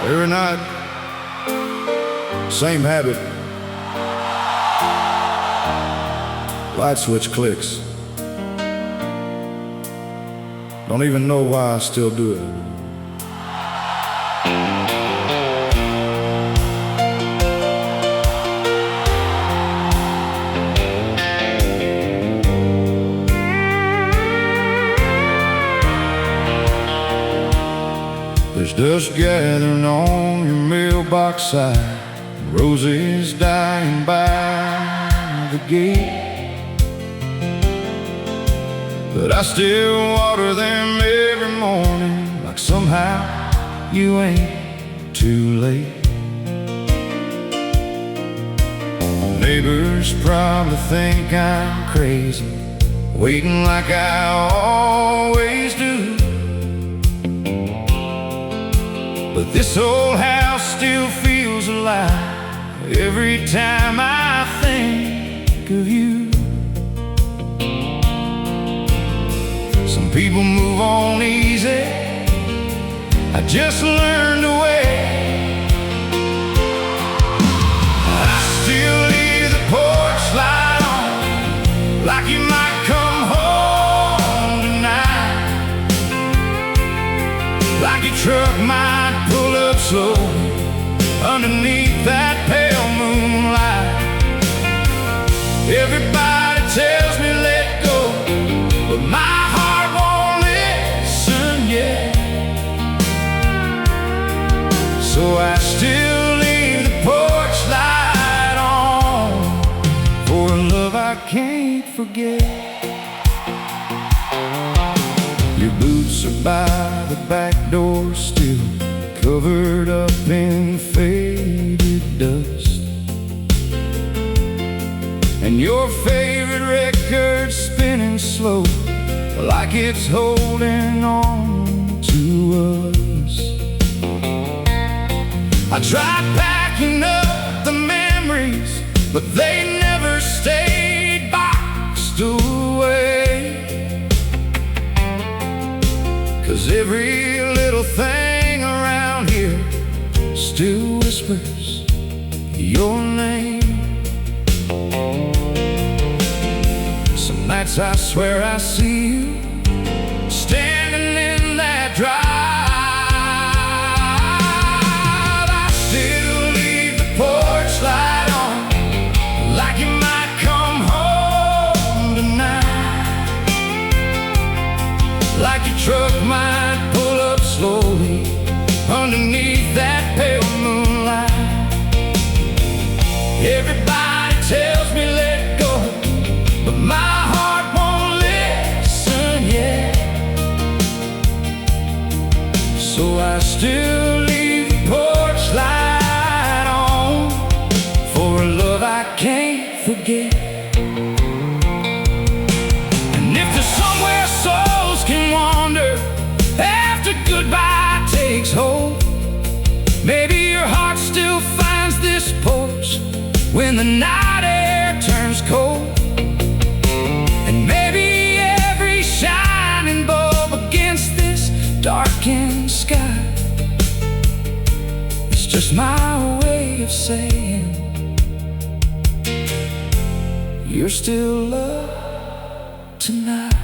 Every night, same habit. Light switch clicks. Don't even know why I still do it. There's dust gathering on your mailbox side, roses dying by the gate. But I still water them every morning, like somehow you ain't too late. Neighbors probably think I'm crazy, waiting like I always do. But this old house still feels alive every time I think of you. Some people move on easy, I just learned to wait. I still leave the porch light on, like you might come home tonight, like your truck might pull up slowly underneath that pale moonlight. Everybody tells me let go, but my heart won't listen yet. So I still leave the porch light on for a love I can't forget. Your boots are by the back door still, covered up in faded dust, and your favorite record spinning slow, like it's holding on to us. I tried packing up the memories, but they never stayed boxed away. 'Cause every little thing around here still whispers your name. Some nights I swear I see you standing in that drive. I still leave the porch light on, like you might come home tonight, like your truck might pull up slowly underneath that pale moonlight. Everybody tells me let go, but my heart won't listen yet. So I still leave the porch light on for a love I can't forget. And if there's somewhere souls can wander after goodbye takes hold, maybe your heart still finds this porch when the night air turns cold. And maybe every shining bulb against this darkened sky is just my way of saying you're still loved tonight.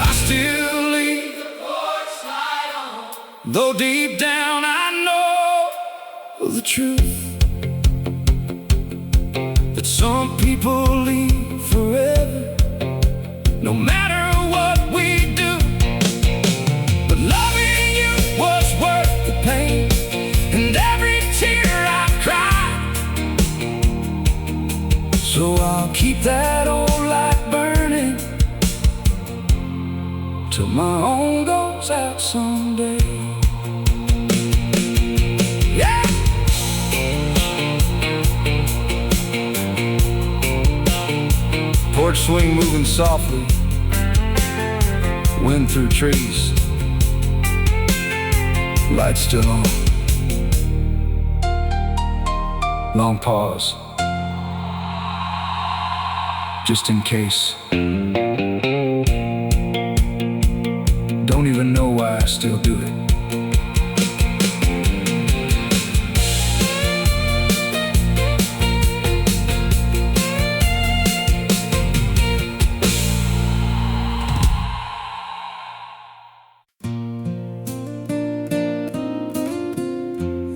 I still leave the porch light on, though deep down I know the truth, that some people leave forever, no matter what we do. But loving you was worth the pain and every tear I cried. So I'll keep that old light burning till my own goes out someday. Porch swing moving softly, wind through trees, light still on. Long pause. just in case. Don't even know why I still do it.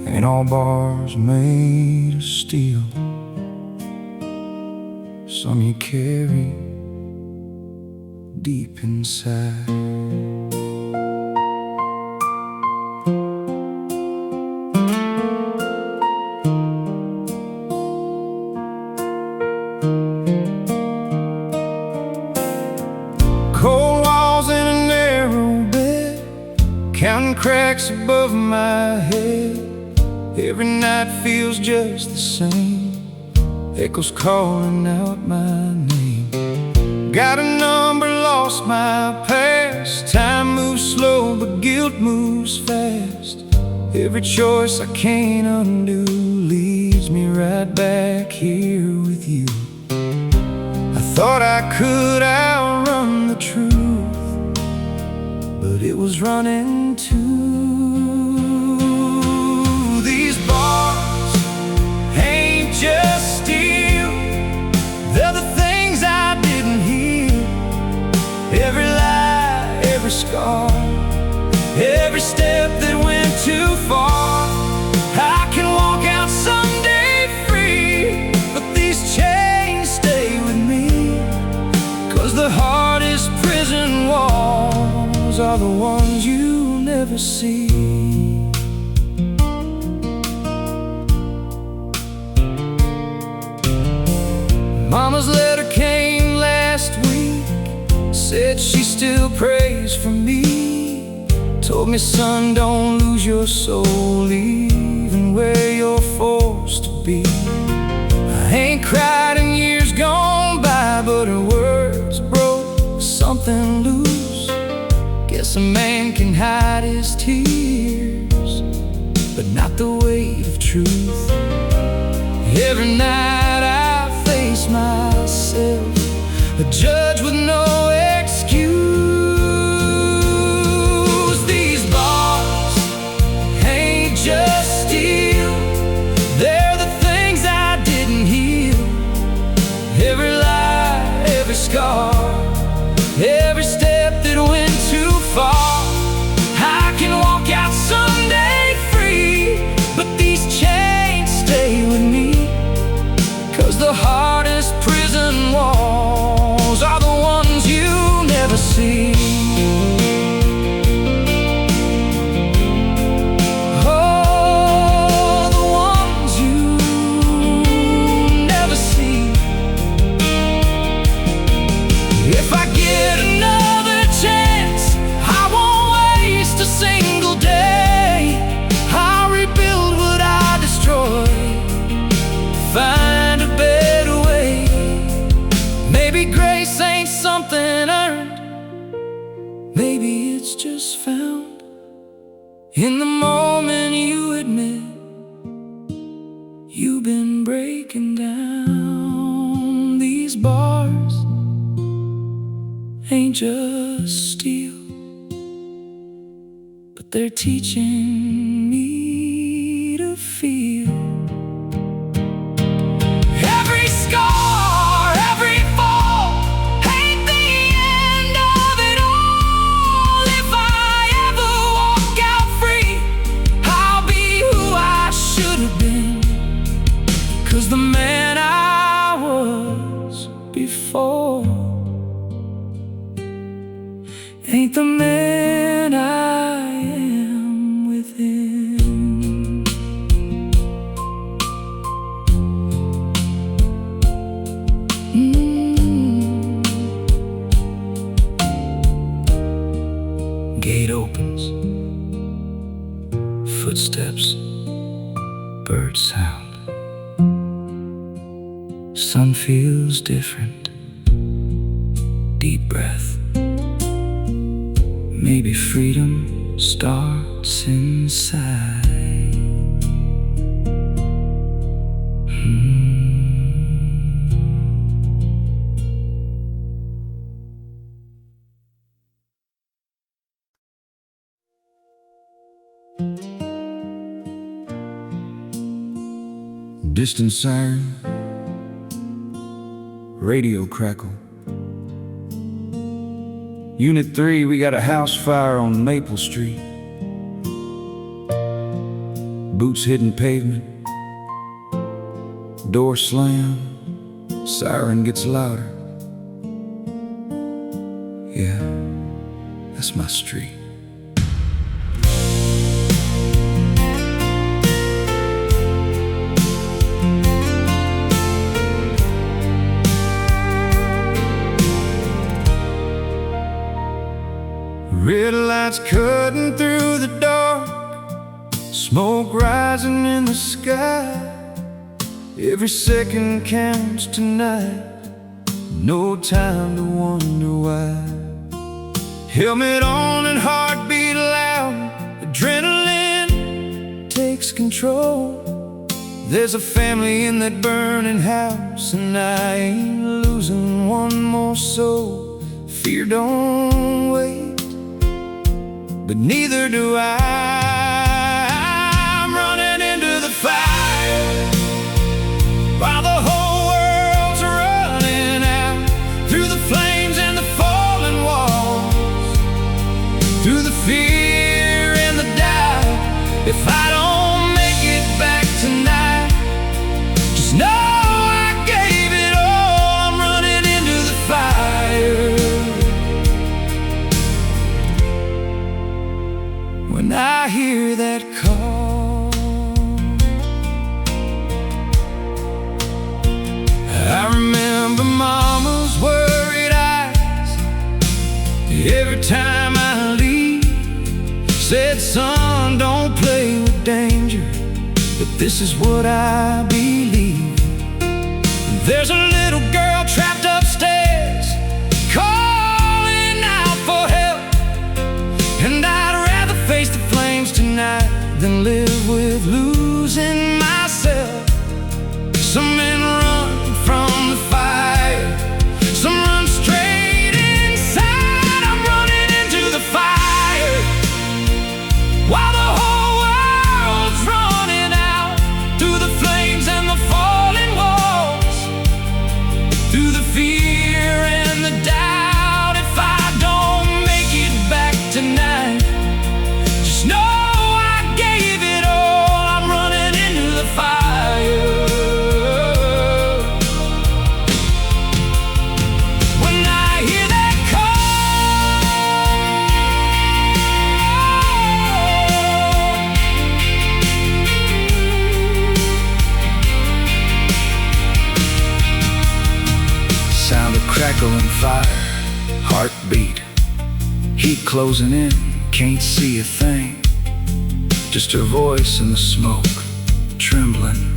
Ain't all bars made of steel. Some you carry deep inside. Cold walls in a narrow bed, counting cracks above my head. Every night feels just the same, echoes calling out my name. Got a number, lost my past. Time moves slow, but guilt moves fast. Every choice I can't undo leads me right back here with you. I thought I could outrun the truth, but it was running too. These bars ain't just steel, they're the things I didn't heal. Every lie, every scar, every step that went too far. I can walk out someday free, but these chains stay with me. 'Cause the hardest prison walls are the ones you never see. Mama's letter came last week, said she still prays for me. Told me, son, don't lose your soul, even where you're forced to be. I ain't cried in years gone by, but her words broke something loose. Guess a man can hide his tears, but not the weight of truth. Every night I face myself, a judge with no excuse. These bars ain't just steel, they're the things I didn't heal. Every lie, every scar, every step that went too far. I can walk out someday free, but these chains stay with me. 'Cause the hardest prison walls are the ones you never see. Oh, the ones you never see. If I get another chance, I won't waste a single day. I'll rebuild what I destroyed, find a better way. Maybe grace ain't something earned, maybe it's just found in the moment you admit you've been breaking down. These bars ain't just steel, but they're teaching me to feel. Every scar, every fall ain't the end of it all. If I ever walk out free, I'll be who I should have been. 'Cause the man I was before ain't the man I am within. Gate opens, footsteps, bird sound. Sun feels different, deep breath. Maybe freedom starts inside. Distant siren, radio crackle. Unit 3, we got a house fire on Maple Street. Boots hitting pavement, door slam, siren gets louder. Yeah, that's my street. Red lights cutting through the dark, smoke rising in the sky. Every second counts tonight, no time to wonder why. Helmet on and heartbeat loud, adrenaline takes control. There's a family in that burning house, and I ain't losing one more soul. Fear don't wait, but neither do I. I'm running into the fire while the whole world's running out, through the flames and the fallen walls, through the fear and the doubt. If I don't make it back tonight, just know I gave it all. I'm running into the fire. When I hear that call, I remember Mama's worried eyes every time I leave. Said, son, don't play with danger, but this is what I believe. There's a little girl trapped upstairs, calling out for help, and I'd rather face the flames tonight than live with losing myself. Some men run from the fire, some run straight inside. I'm running into the fire while the whole world's running out, through the flames and the falling walls, through the fear and the doubt. If I don't make it back tonight, just know I gave it all. I'm running into the fire. When I hear that call, sound of crackling fire, heartbeat, heat closing in, can't see a thing, just her voice in the smoke, trembling.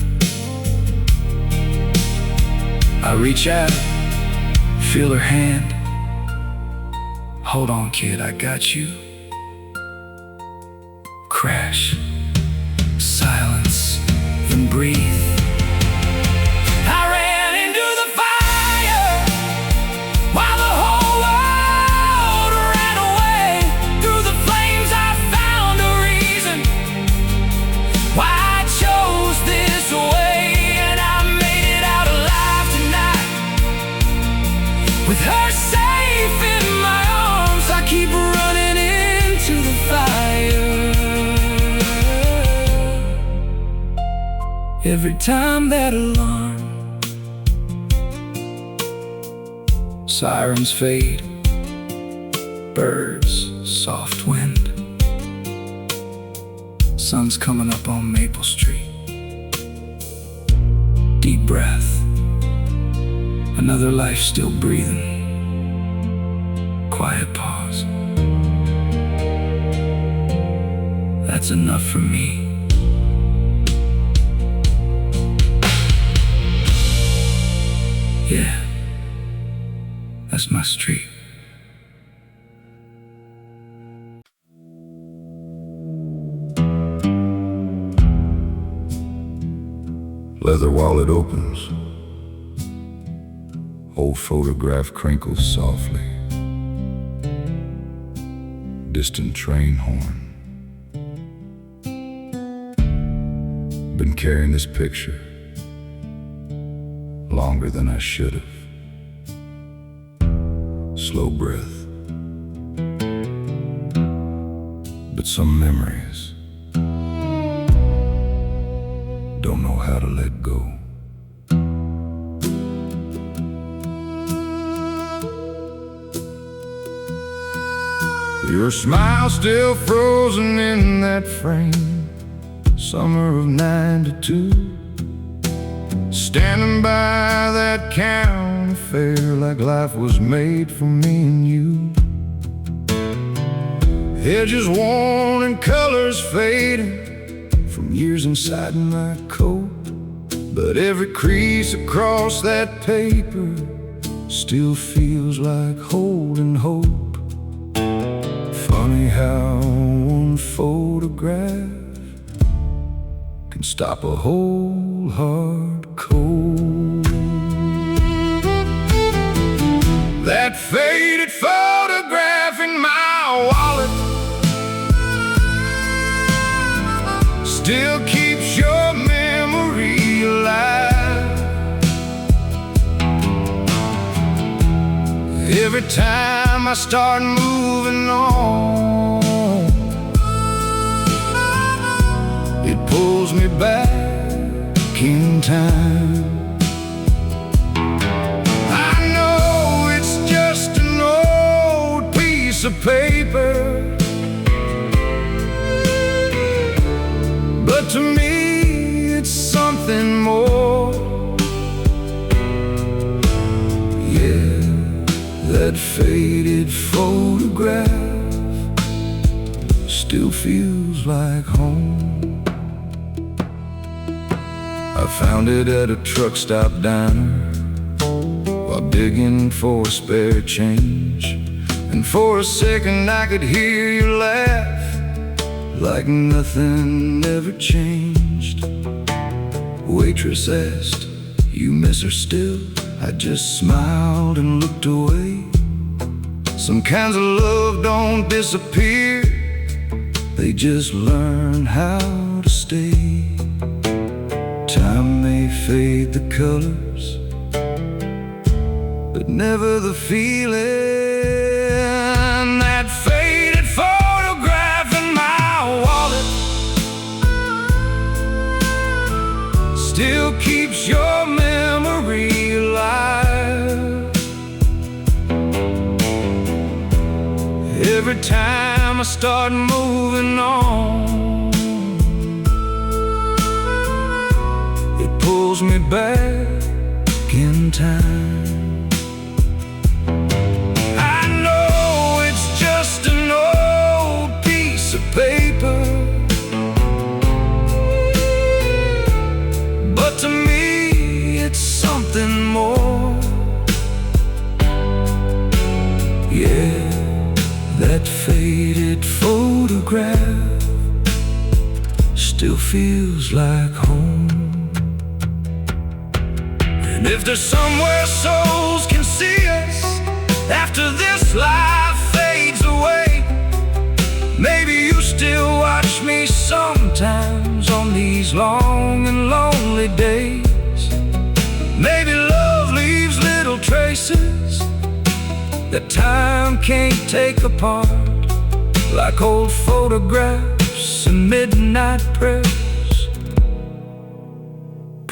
I reach out, feel her hand. Hold on, kid, I got you. Crash, silence, then breathe. I ran into the fire while the whole world ran away. Through the flames I found a reason why I chose this way, and I made it out alive tonight. With her safe in my arms, I keep running into the fire. Every time that alarm, sirens fade, birds, soft wind, sun's coming up on Maple Street. Deep breath, another life still breathing. Quiet pause. That's enough for me. Yeah, that's my street. Leather wallet opens, old photograph crinkles softly. Distant train horn. Been carrying this picture longer than I should have. Slow breath. But some memories don't know how to let go. Your smile still frozen in that frame, summer of '92. Standing by that county fair like life was made for me and you. Edges worn and colors fading from years inside my coat, but every crease across that paper still feels like holding hope. Funny how one photograph can stop a whole heart cold. That faded photograph in my wallet still keeps your memory alive. Every time I start moving on, it pulls me back in time. I know it's just an old piece of paper, but to me it's something more. Yeah, that faded photograph still feels like home. I found it at a truck stop diner while digging for a spare change, and for a second I could hear you laugh like nothing ever changed. Waitress asked, "You miss her still?" I just smiled and looked away. Some kinds of love don't disappear, they just learn how to stay. Time may fade the colors, but never the feeling. That faded photograph in my wallet still keeps your memory alive. Every time I start moving on, it pulls me back in time. I know it's just an old piece of paper, but to me it's something more. Yeah, that faded photograph still feels like home. And if there's somewhere souls can see us after this life fades away, maybe you still watch me sometimes on these long and lonely days. Maybe love leaves little traces that time can't take apart, like old photographs and midnight prayers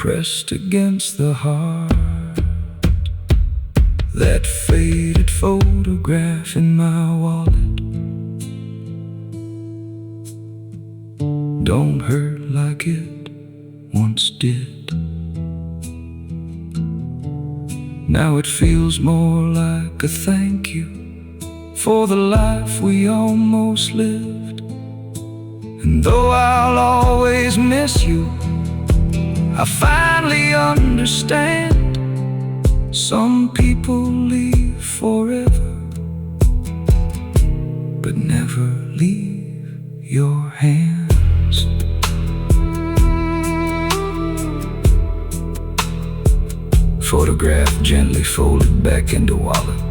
pressed against the heart. That faded photograph in my wallet don't hurt like it once did. Now it feels more like a thank you for the life we almost lived. And though I'll always miss you, I finally understand. Some people leave forever, but never leave your hands. Photograph gently folded back into wallet.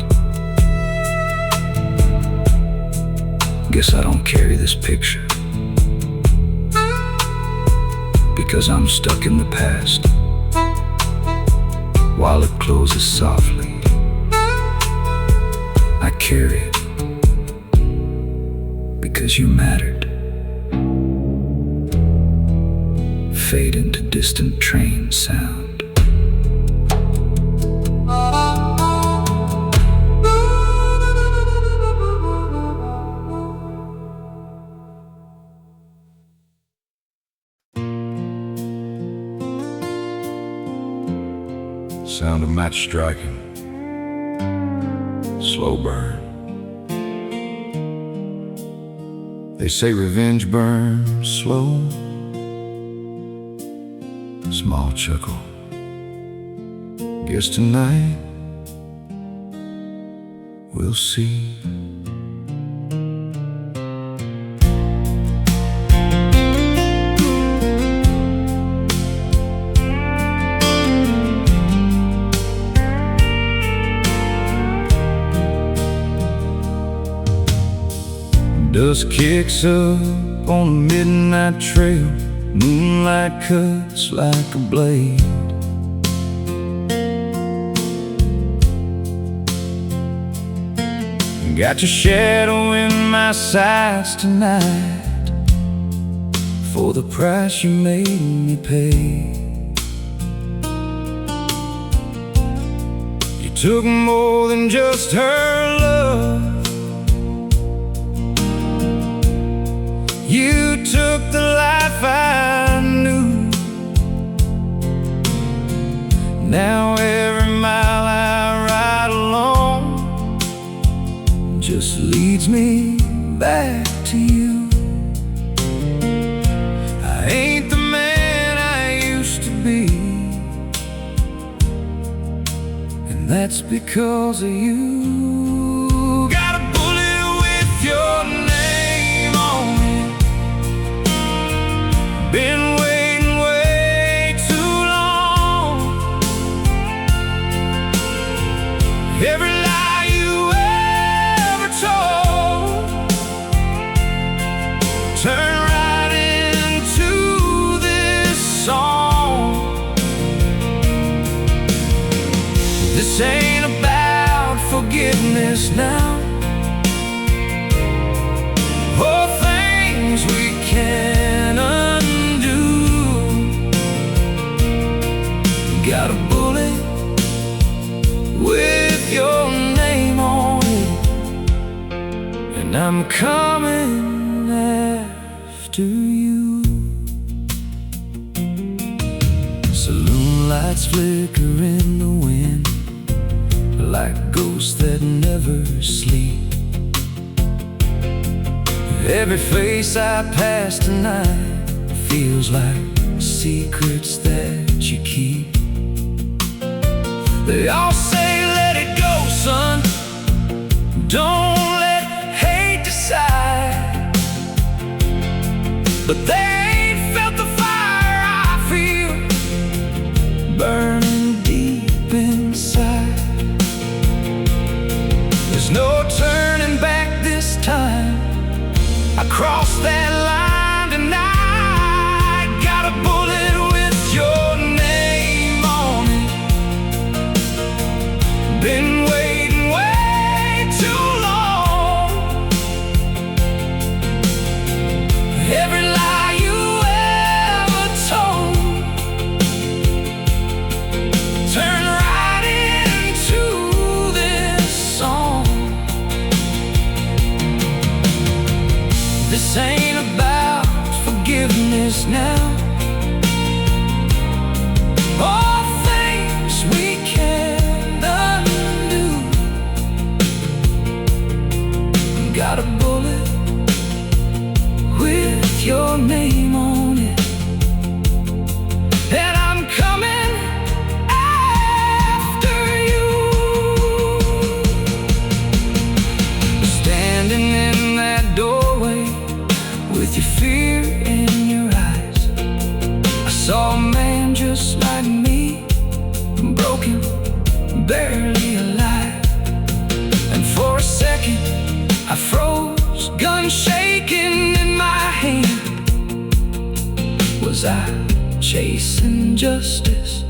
Guess I don't carry this picture because I'm stuck in the past. while it closes softly. I carry it because you mattered. Fade into distant train sound. Sound of match striking, slow burn. They say revenge burns slow. Small chuckle. Guess tonight we'll see. Dust kicks up on the midnight trail. Moonlight cuts like a blade. Got your shadow in my sights tonight for the price you made me pay. You took more than just her love. You took the life I knew. Now every mile I ride along just leads me back to you. I ain't the man I used to be, and that's because of you. Got a bullet with your name on it. Been waiting way too long. Every lie you ever told turned right into this song. This ain't about forgiveness now, or things we can't undo. Got a bullet with your name on it, and I'm coming after you. Saloon lights flicker in the wind like ghosts that never sleep. Every face I pass tonight feels like secrets that you keep. They all say let it go, son. Don't let hate decide. But they ain't felt the fire I feel burning deep inside. There's no turning back this time. I crossed that line tonight. Got a bullet with your name on it. Been waiting way too long. Every lie you ever told turned right into this song. This ain't about forgiveness now, all things we can't undo. Got a bullet with your name on it, and I'm coming after you. Standing in that doorway with your fear in your eyes, I saw a man just like me, broken, barely alive. And for a second I froze, gun shaking in my hand. Was I chasing justice,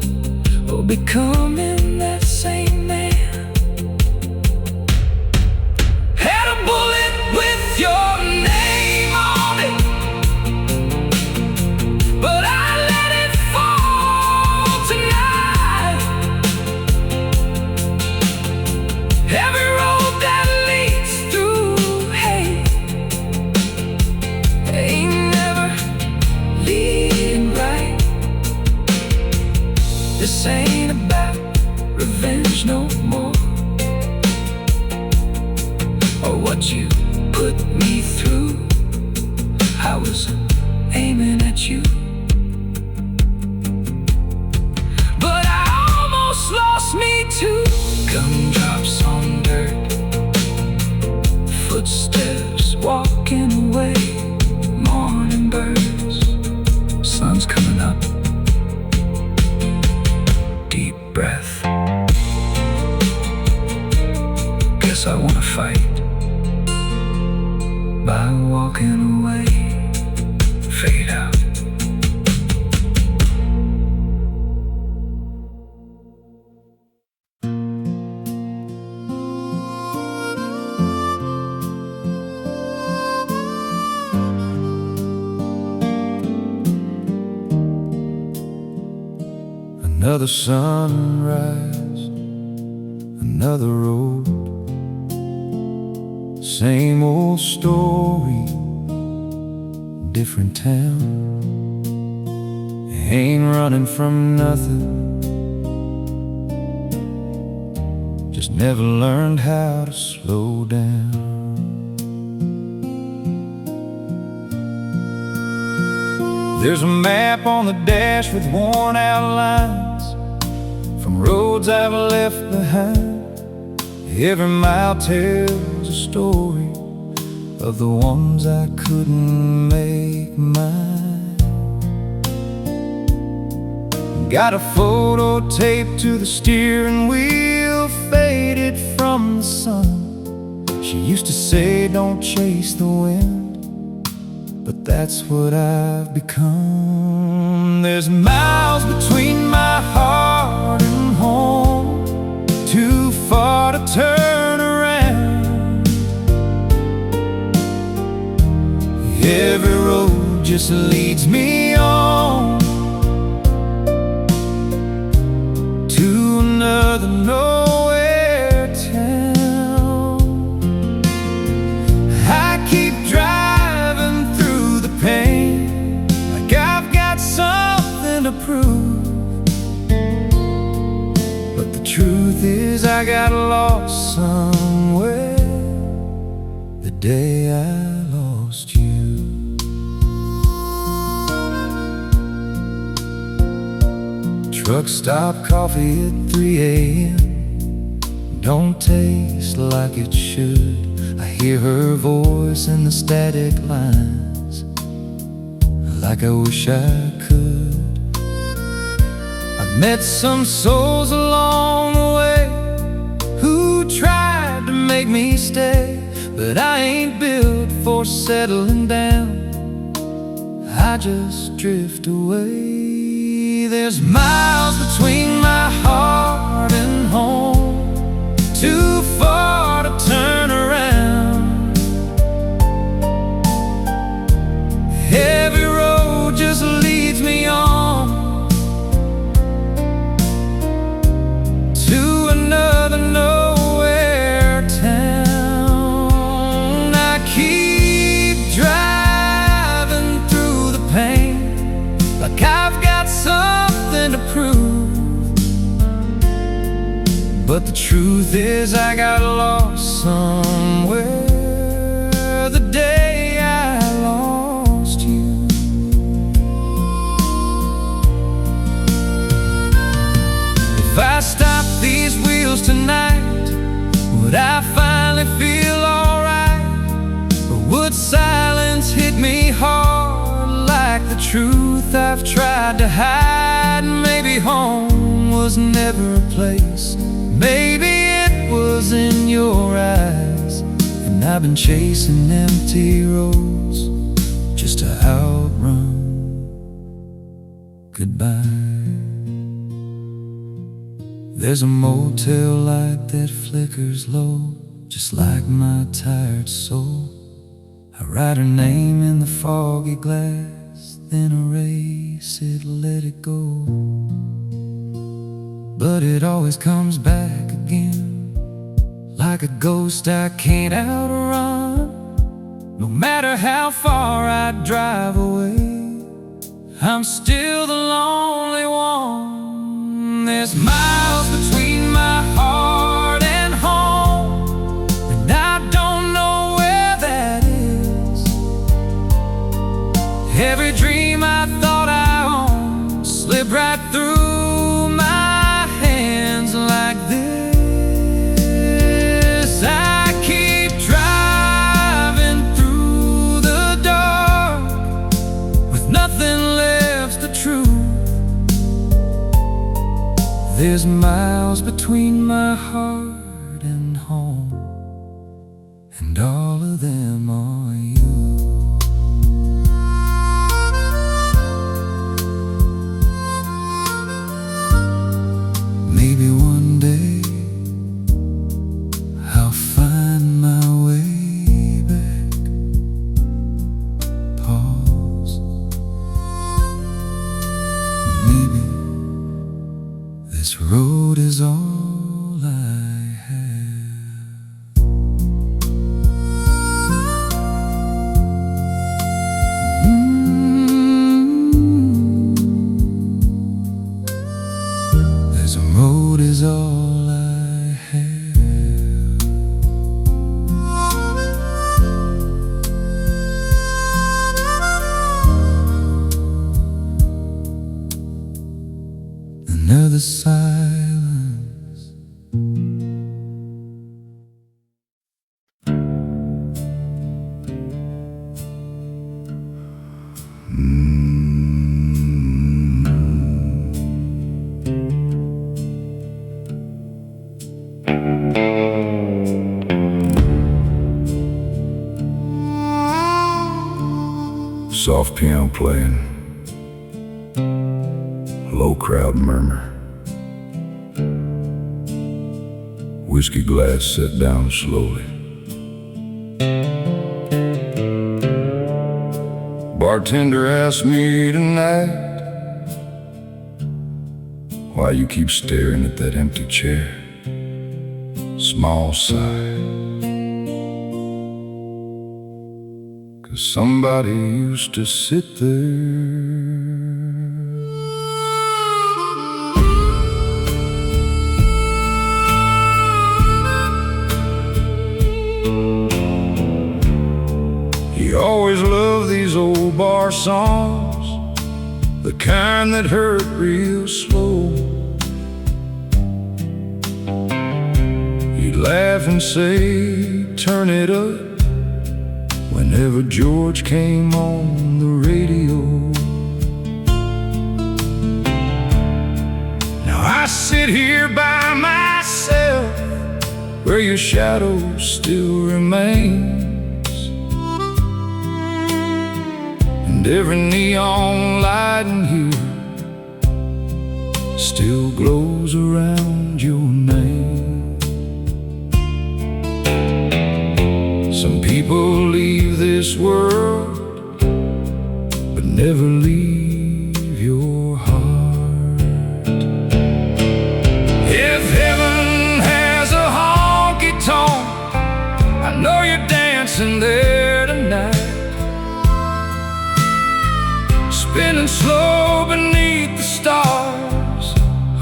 or becoming that same man. Had a bullet with your name on it, but I let it fall tonight. Every road that leads through hate ain't never leading right. This ain't about revenge no more, or what you put me through. I was aiming at you, but I almost lost me too. Gumdrops on dirt, footsteps walking away, morning birds, sun's coming up, deep breath. Guess I wanna fight by walking away, fade out. Another sunrise, another road, same old story, different town. Ain't running from nothing, just never learned how to slow down. There's a map on the dash with worn out lines from roads I've left behind. Every mile tells a story of the ones I couldn't make mine. Got a photo taped to the steering wheel, faded from the sun. She used to say, don't chase the wind, but that's what I've become. There's miles between my heart and home, too far to turn around. Every road just leads me on to another nowhere town. I keep driving through the pain like I've got something to prove, but the truth is I got lost somewhere the day I lost you. Truck stop coffee at 3 a.m. don't taste like it should. I hear her voice in the static lines like I wish I could. I've met some souls along the way who tried to make me stay, but I ain't built for settling down. I just drift away. There's miles between my heart and home, too far to turn around. Every road just leads me on to another nowhere town. I keep driving through the pain like I've got something to prove, but the truth is I got lost somewhere the day I lost you. If I stop these wheels tonight, would I finally feel alright? Or would silence hit me hard like the truth I've tried to hide? Maybe home was never a place, maybe it was in your eyes, and I've been chasing empty roads just to outrun goodbye. There's a motel light that flickers low, just like my tired soul. I write her name in the foggy glass, then erase it, let it go. But it always comes back again, like a ghost I can't outrun. No matter how far I drive away, I'm still the lonely one. There's miles between my heart and home, and I don't know where that is. Every dream I thought I owned slipped right through my hands like this. I keep driving through the dark with nothing left to true. There's miles between my heart and home, and all of them are you. Maybe one day I'll find my way back. Pause. Maybe this road is all I have. This road is all I have. Another silence. Soft piano playing, low crowd murmur, whiskey glass set down slowly. Bartender asked me tonight why you keep staring at that empty chair. Small sigh, 'cause somebody used to sit there. He always loved these old bar songs, the kind that hurt real slow. He'd laugh and say, turn it up, whenever George came on the radio. Now I sit here by myself, where your shadow still remains, and every neon light in here still glows around your name. Some people leave this world, but never leave your heart. If heaven has a honky-tonk, I know you're dancing there tonight, spinning slow beneath the stars,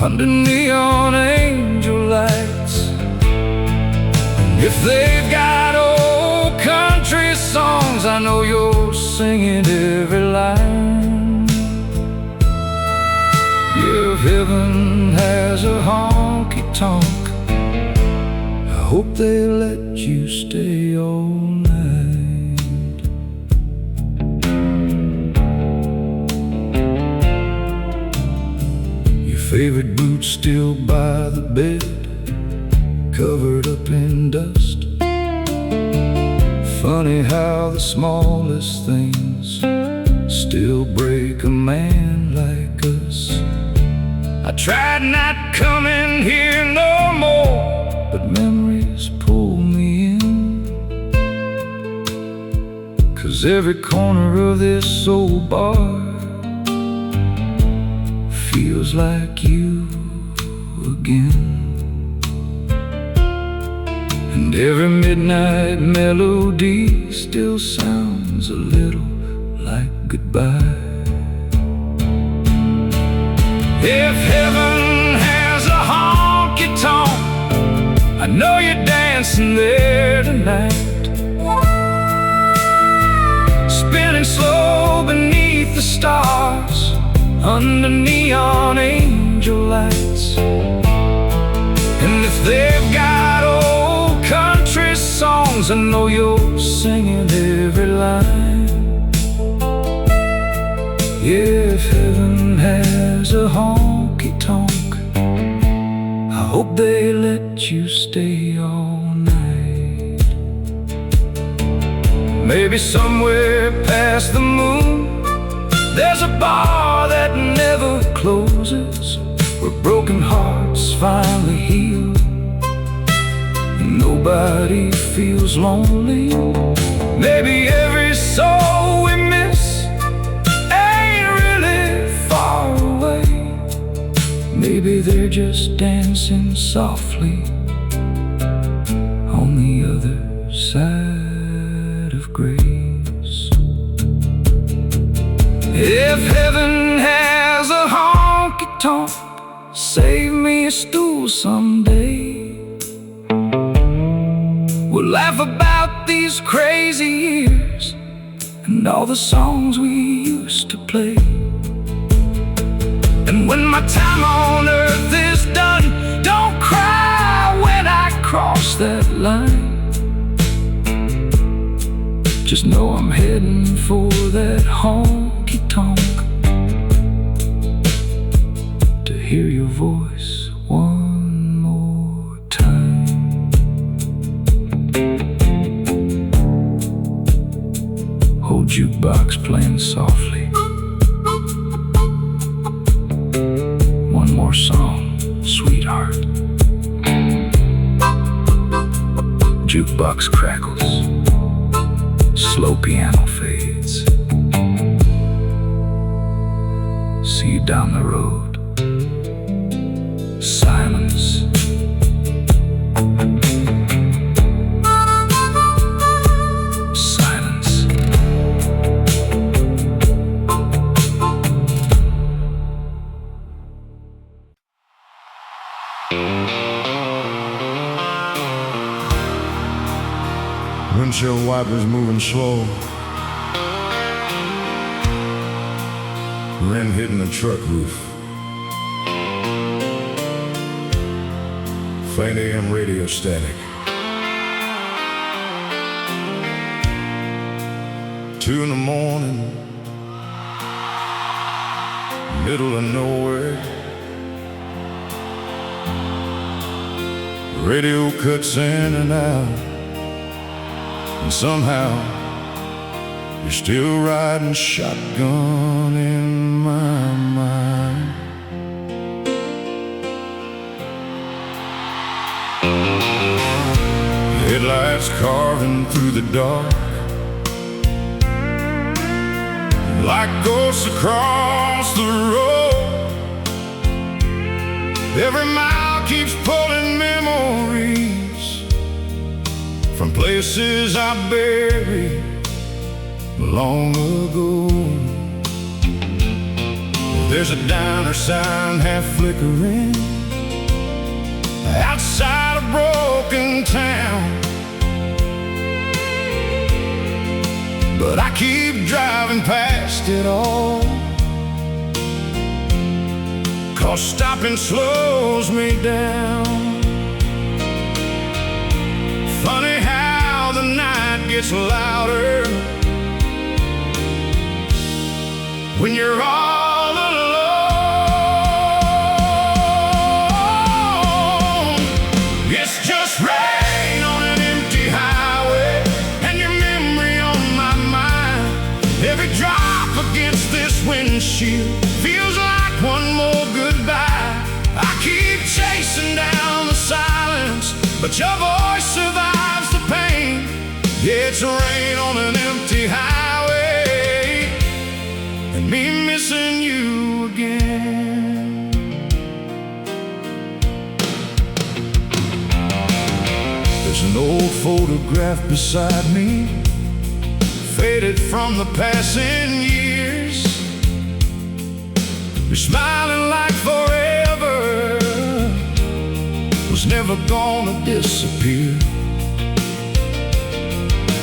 under neon angel lights. And if they've got old country songs, I know you're singing every line. If heaven has a honky-tonk, I hope they let you stay all night. Your favorite boots still by the bed, covered up in dust. Funny how the smallest things still break a man like us. I tried not coming here no more, but memories pull me in. 'Cause every corner of this old bar feels like you again. And every midnight melody still sounds a little like goodbye. If heaven has a honky-tonk, I know you're dancing there tonight, spinning slow beneath the stars, under neon angel lights. And if they've got old country songs, I know you're singing every line. If heaven has a honky-tonk, I hope they let you stay all night. Maybe somewhere past the moon there's a bar that never closes, where broken hearts finally heal and nobody feels lonely. Maybe every soul we miss ain't really far away. Maybe they're just dancing softly on the other side of grace. If heaven has a honky-tonk, save me a stool someday. We'll laugh about these crazy years and all the songs we used to play. And when my time on earth is done, don't cry when I cross that line. Just know I'm heading for that honky-tonk, to hear your voice one more time. Old jukebox playing softly, one more song, sweetheart. Jukebox crackles, slow piano fades. See you down the road. Silence. Silence. Windshield wipers moving slow, rain hitting the truck roof, faint AM radio static. 2 in the morning, middle of nowhere. Radio cuts in and out, and somehow you're still riding shotgun in my mind. Headlights carving through the dark like ghosts across the road. Every mile keeps pulling memories from places I buried long ago. There's a diner sign half flickering outside a broken town, but I keep driving past it all, 'cause stopping slows me down. Funny how the night gets louder when you're all alone. It's just rain on an empty highway, and your memory on my mind. Every drop against this windshield feels like one more goodbye. keep chasing down the silence, but your voice survives the pain. Yeah, it's rain on an empty highway, and me missing you again. There's an old photograph beside me, faded from the passing years. You're smiling like forever was never gonna disappear.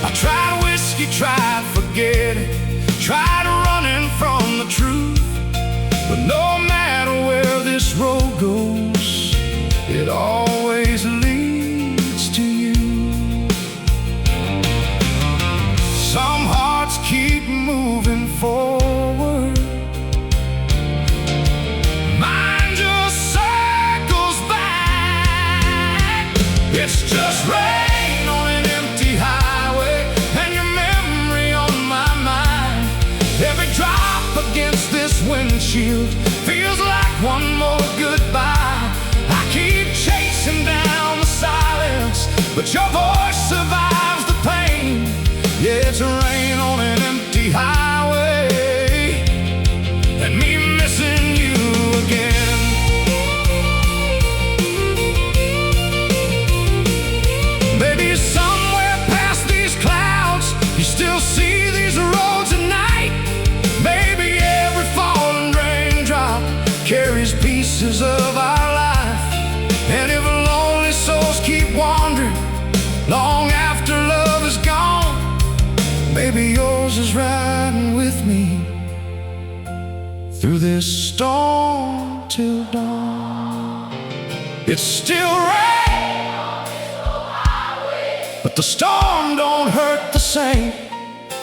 I tried whiskey, tried forgetting, tried running from the truth, but no matter where this road goes, it always leads to you. Some hearts keep moving forward, mine just circles back. It's just rain on an empty highway, and your memory on my mind. Every drop against this windshield feels like one more goodbye. I keep chasing down the silence, but your voice survives the pain. Yeah, it's rain on an empty highway, and me missing you again. Maybe somewhere past these clouds, you still see these roads at night. Maybe every falling raindrop carries pieces of our life. And if lonely souls keep wandering long after love is gone, maybe yours is riding with me through this storm till dawn. It's still rain on this old highway, but the storm don't hurt the same.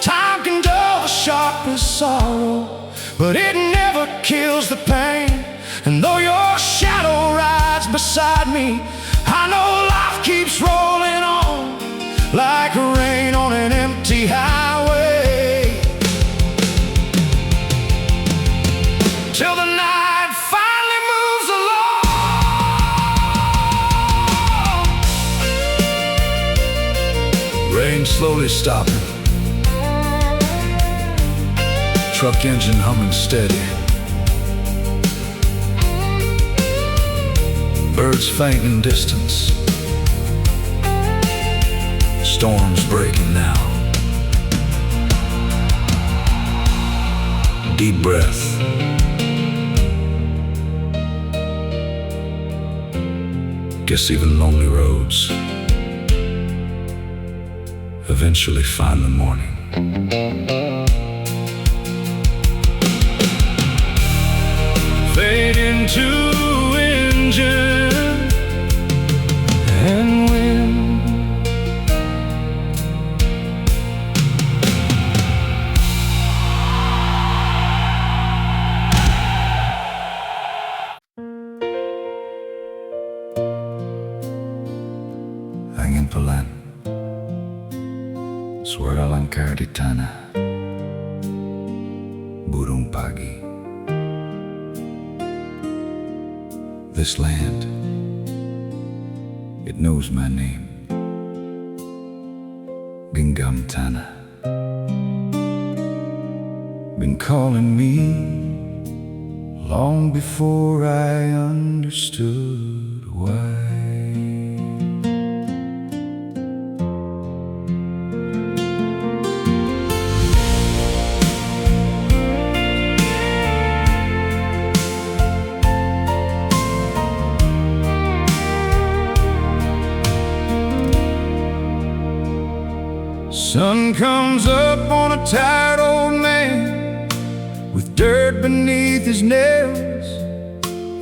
Time can dull the sharpest sorrow, but it never kills the pain. And though your shadow rides beside me, I know life keeps rolling on like rain on an empty highway, till the night finally moves along. Rain slowly stopping, truck engine humming steady, birds faint in distance, storm's breaking now. Deep breath. Guess even lonely roads eventually find the morning. Fade into engine and wind. Angin pelan, suara langkah di tanah, burung pagi. This land, it knows my name, Genggam Tanah. Been calling me long before I understood why. Sun comes up on a tired old man with dirt beneath his nails.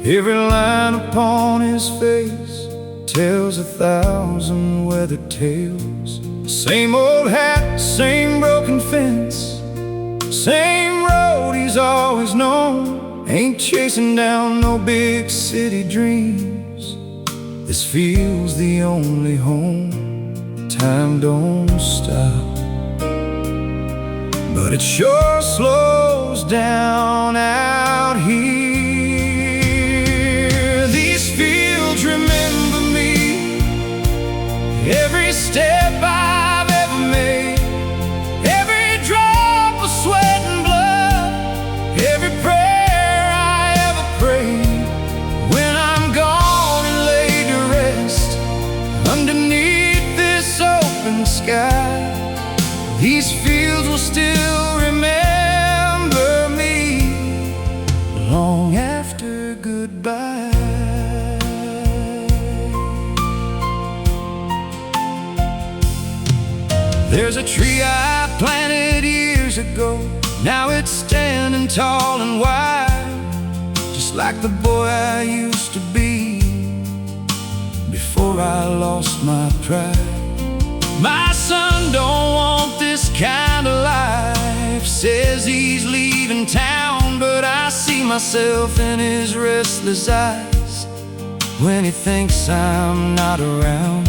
Every line upon his face tells 1,000 weathered tales. Same old hat, same broken fence, same road he's always known. Ain't chasing down no big city dreams, this feels the only home. Time don't stop, but it sure slows down out here. These step I've ever made, every drop of sweat and blood, every prayer I ever prayed. When I'm gone and laid to rest underneath this open sky, these fields will still remember me long after goodbye. There's a tree I planted years ago. Now it's standing tall and wide, just like the boy I used to be before I lost my pride. My son don't want this kind of life, says he's leaving town, but I see myself in his restless eyes when he thinks I'm not around.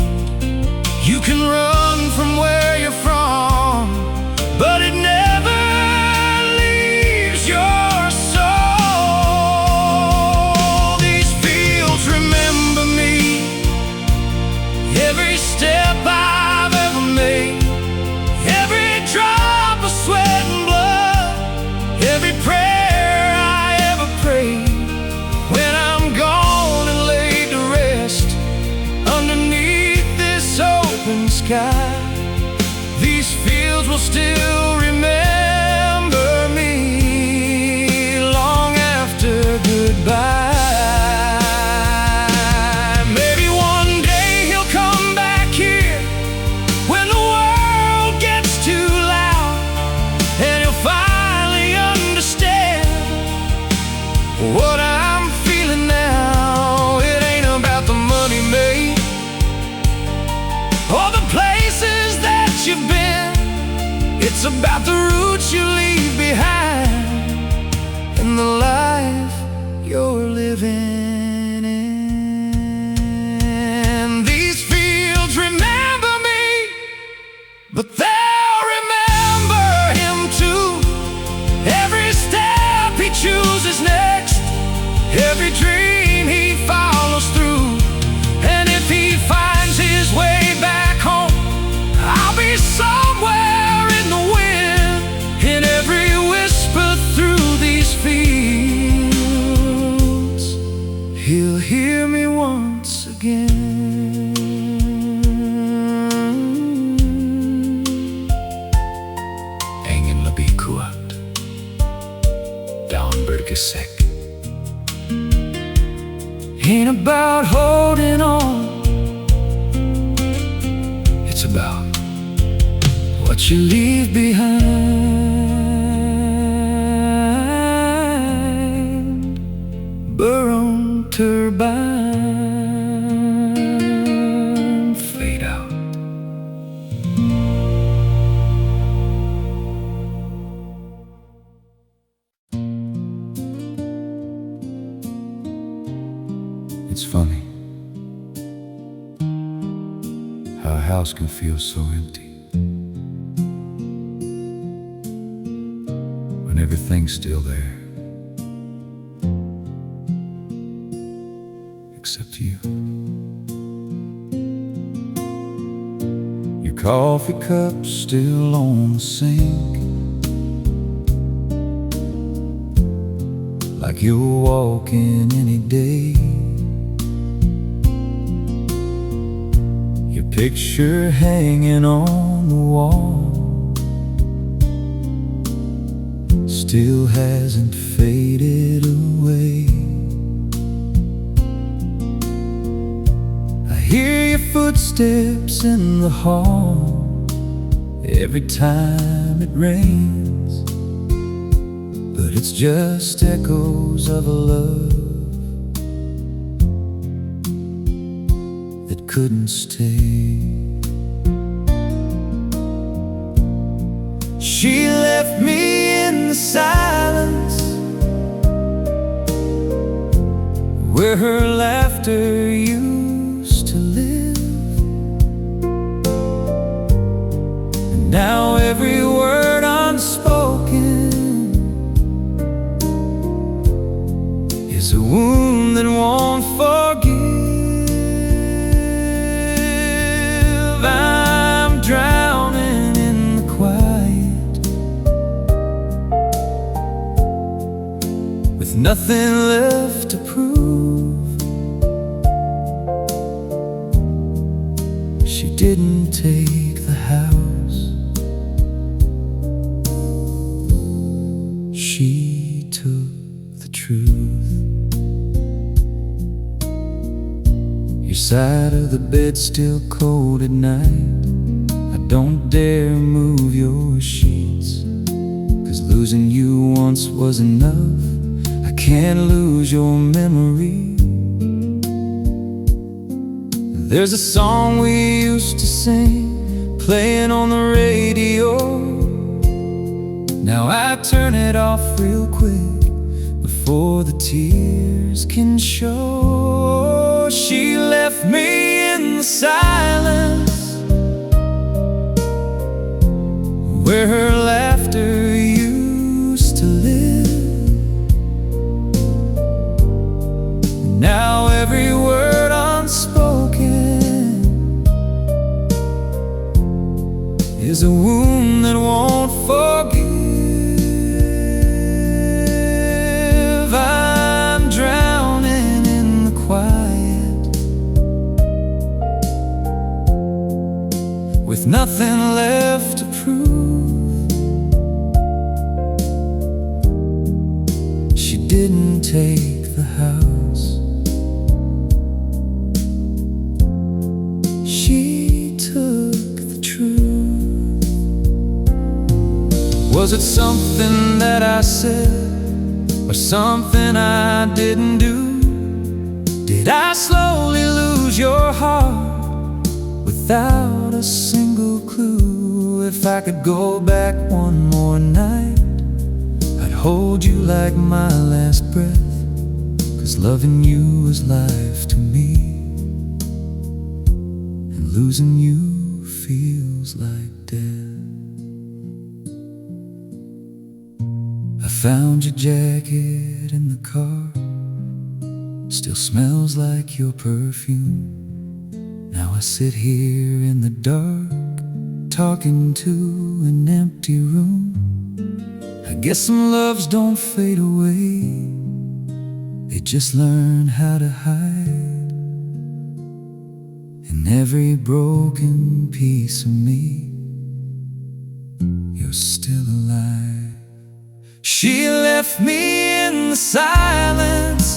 You can run from where you're from, but it never leaves your soul. These fields remember me, every step I've ever made, every drop of sweat and blood, every prayer I ever prayed. When I'm gone and laid to rest underneath this open sky, these fields will still remember me long after goodbye. Maybe one day he'll come back here when the world gets too loud, and he'll finally understand what I'm feeling now. It ain't about the money made or the places that you've been, it's about the roots you leave behind and the life you're living in. These fields remember me, but they'll remember him too. Every step he chooses next, every dream he follows through. And if he finds his way back home, I'll be somewhere in the wind, in every whisper through these fields. He'll hear me once again. Ängen labi kuat, down bergesek. Ain't about holding on, it's about what you leave behind. Burn turbine, fade out. It's funny how a house can feel so empty when everything's still there, except you. Your coffee cup's still on the sink, like you're walking any day. Your picture hanging on the wall still hasn't faded away. I hear your footsteps in the hall every time it rains, but it's just echoes of a love that couldn't stay. She left me in the silence where her laughter used to live, and now every word unspoken is a wound that won't forgive. nothing left to prove. She didn't take the house, she took the truth. Your side of the bed still cold at night. I don't dare move your sheets, 'cause losing you once was enough. I can't lose your memory. There's a song we used to sing, playing on the radio. Now I turn it off real quick before the tears can show. She left me in the silence, where her laughter used to live. Now every word unspoken is a wound that won't forgive. I'm drowning in the quiet, with nothing left to prove. She didn't take the house, she took the truth. Was it something that I said, or something I didn't do? Did I slowly lose your heart without a single clue? If I could go back one more night, I'd hold you like my last breath, 'cause loving you was life to me, and losing you feels like death. I found your jacket in the car, still smells like your perfume. Now I sit here in the dark, talking to an empty room. I guess some loves don't fade away, they just learn how to hide. In every broken piece of me, you're still alive. She left me in the silence.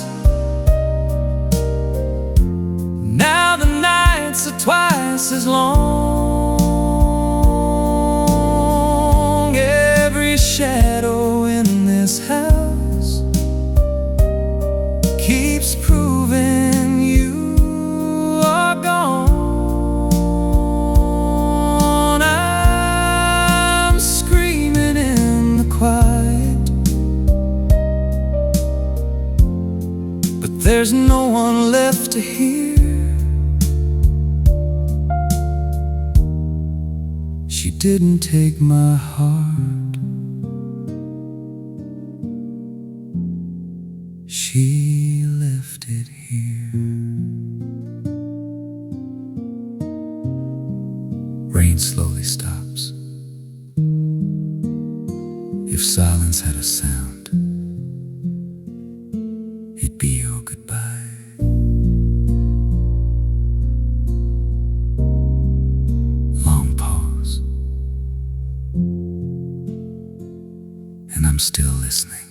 Now the nights are twice as long. Every shadow in this house keeps proving you are gone. I'm screaming in the quiet, but there's no one left to hear. She didn't take my heart, she left it here. Rain slowly stops. If silence had a sound, it'd be your goodbye. Long pause, and I'm still listening.